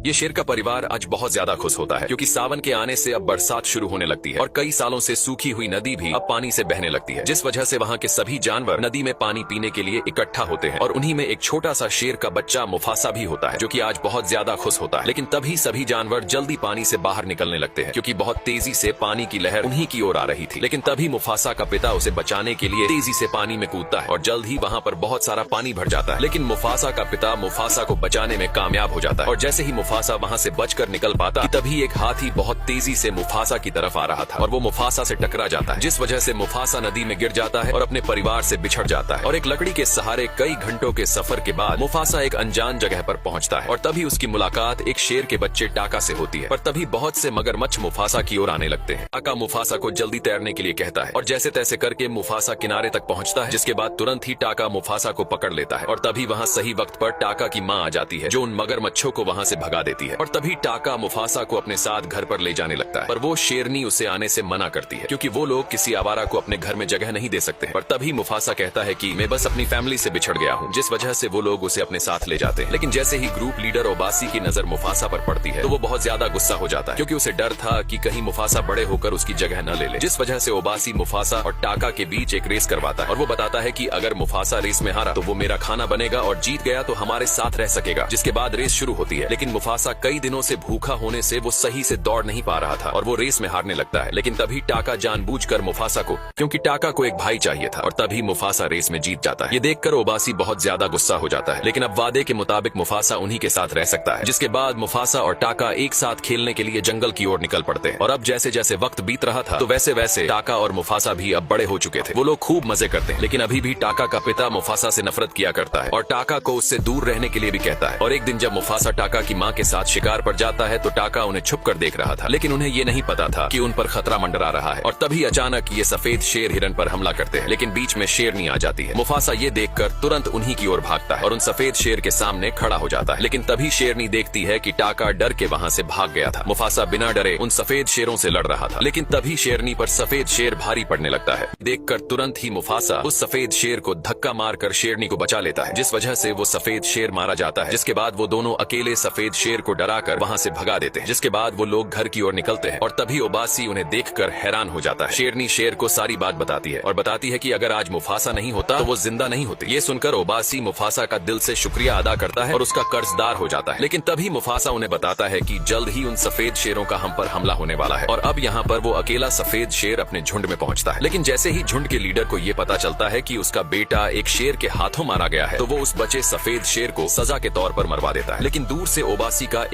ये शेर का परिवार आज बहुत ज्यादा खुश होता है क्योंकि सावन के आने से अब बरसात शुरू होने लगती है और कई सालों से सूखी हुई नदी भी अब पानी से बहने लगती है, जिस वजह से वहाँ के सभी जानवर नदी में पानी पीने के लिए इकट्ठा होते हैं और उन्हीं में एक छोटा सा शेर का बच्चा मुफासा भी होता है जो कि आज बहुत ज्यादा खुश होता है। लेकिन तभी सभी जानवर जल्दी पानी से बाहर निकलने लगते हैं क्योंकि बहुत तेजी से पानी की लहर उन्हीं की ओर आ रही थी। लेकिन तभी मुफासा का पिता उसे बचाने के लिए तेजी से पानी में कूदता है और जल्द ही वहाँ पर बहुत सारा पानी भर जाता है। लेकिन मुफासा का पिता मुफासा को बचाने में कामयाब हो जाता है और जैसे ही मुफासा वहाँ से बचकर निकल पाता कि तभी एक हाथी बहुत तेजी से मुफासा की तरफ आ रहा था और वो मुफासा से टकरा जाता है, जिस वजह से मुफासा नदी में गिर जाता है और अपने परिवार से बिछड़ जाता है। और एक लकड़ी के सहारे कई घंटों के सफर के बाद मुफासा एक अनजान जगह पर पहुंचता है और तभी उसकी मुलाकात एक शेर के बच्चे टाका से होती है। पर तभी बहुत से मगरमच्छ मुफासा की ओर आने लगते हैं। टाका मुफासा को जल्दी तैरने के लिए कहता है और जैसे तैसे करके मुफासा किनारे तक पहुंचता है, जिसके बाद तुरंत ही टाका मुफासा को पकड़ लेता है और तभी वहाँ सही वक्त पर टाका की माँ आ जाती है जो उन मगरमच्छों को वहाँ से भगा देती है। और तभी टाका मुफासा को अपने साथ घर पर ले जाने लगता है, पर वो शेरनी उसे आने से मना करती है क्योंकि वो लोग किसी आवारा को अपने घर में जगह नहीं दे सकते। पर तभी मुफासा कहता है कि मैं बस अपनी फैमिली से बिछड़ गया हूँ, जिस वजह से वो लोग उसे अपने साथ ले जाते हैं। लेकिन जैसे ही ग्रुप लीडर ओबासी की नजर मुफासा पर पड़ती है तो वो बहुत ज्यादा गुस्सा हो जाता है क्योंकि उसे डर था कि कहीं मुफासा बड़े होकर उसकी जगह न ले ले, जिस वजह से ओबासी मुफासा और टाका के बीच एक रेस करवाता है और वो बताता है कि अगर मुफासा रेस में हारा तो वो मेरा खाना बनेगा और जीत गया तो हमारे साथ रह सकेगा। जिसके बाद रेस शुरू होती है, लेकिन मुफासा कई दिनों से भूखा होने से वो सही से दौड़ नहीं पा रहा था और वो रेस में हारने लगता है। लेकिन तभी टाका जानबूझकर मुफासा को, क्योंकि टाका को एक भाई चाहिए था, और तभी मुफासा रेस में जीत जाता है। ये देखकर ओबासी बहुत ज्यादा गुस्सा हो जाता है, लेकिन अब वादे के मुताबिक मुफासा उन्हीं के साथ रह सकता है। जिसके बाद मुफासा और टाका एक साथ खेलने के लिए जंगल की ओर निकल पड़ते हैं और अब जैसे जैसे वक्त बीत रहा था तो वैसे वैसे टाका और मुफासा भी अब बड़े हो चुके थे। वो लोग खूब मजे करते हैं, लेकिन अभी भी टाका का पिता मुफासा से नफरत किया करता है और टाका को उससे दूर रहने के लिए भी कहता है। और एक दिन जब मुफासा टाका की माँ के साथ शिकार पर जाता है तो टाका उन्हें छुप कर देख रहा था, लेकिन उन्हें ये नहीं पता था कि उन पर खतरा मंडरा रहा है। और तभी अचानक ये सफेद शेर हिरन पर हमला करते हैं, लेकिन बीच में शेरनी आ जाती है। मुफासा ये देखकर तुरंत उन्हीं की ओर भागता है और उन सफेद शेर के सामने खड़ा हो जाता है। लेकिन तभी शेरनी देखती है कि टाका डर के वहाँ से भाग गया था। मुफासा बिना डरे उन सफेद शेरों से लड़ रहा था, लेकिन तभी शेरनी पर सफेद शेर भारी पड़ने लगता है। देखकर तुरंत ही मुफासा उस सफेद शेर को धक्का मारकर शेरनी को बचा लेता है, जिस वजह से वो सफेद शेर मारा जाता है। जिसके बाद वो दोनों अकेले सफेद शेर को डराकर वहाँ से भगा देते हैं। जिसके बाद वो लोग घर की ओर निकलते हैं और तभी ओबासी उन्हें देखकर हैरान हो जाता है। शेरनी शेर को सारी बात बताती है और बताती है कि अगर आज मुफासा नहीं होता तो वो जिंदा नहीं होती। ये सुनकर ओबासी मुफासा का दिल से शुक्रिया अदा करता है और उसका कर्जदार हो जाता है। लेकिन तभी मुफासा उन्हें बताता है कि जल्द ही उन सफेद शेरों का हम पर हमला होने वाला है और अब यहाँ पर वो अकेला सफेद शेर अपने झुंड में पहुंचता है। लेकिन जैसे ही झुंड के लीडर को ये पता चलता है कि उसका बेटा एक शेर के हाथों मारा गया है तो वो उस बचे सफेद शेर को सजा के तौर पर मरवा देता है। लेकिन दूर से ओबासी का